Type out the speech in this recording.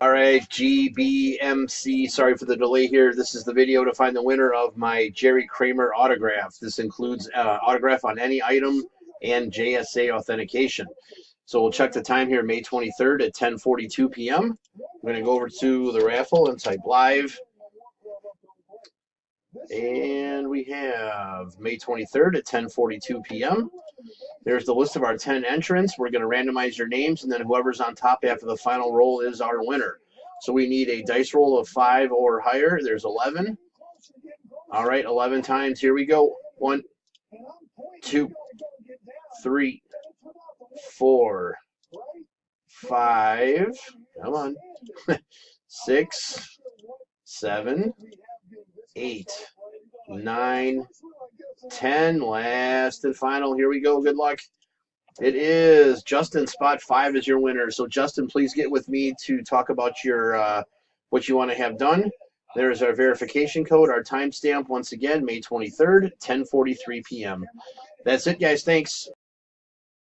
All right, GBMC. Sorry for the delay here. This is the video to find the winner of my Jerry Kramer autograph. This includes autograph on any item and JSA authentication. So we'll check the time here, May 23rd at 10:42 p.m. I'm going to go over to the raffle and type live. And we have May 23rd at 10:42 p.m. There's the list of our 10 entrants. We're going to randomize your names, and then whoever's on top after the final roll is our winner. So we need a dice roll of 5 or higher. There's 11. All right, 11 times. Here we go. 1, 2, 3, 4, 5. Come on. 6, 7, 8, 9, 10. Last and final. Here we go. Good luck. It is Justin. Spot 5 is your winner. So Justin, please get with me to talk about your what you want to have done. There's our verification code, our timestamp. Once again, May 23rd, 10:43 p.m. That's it, guys. Thanks.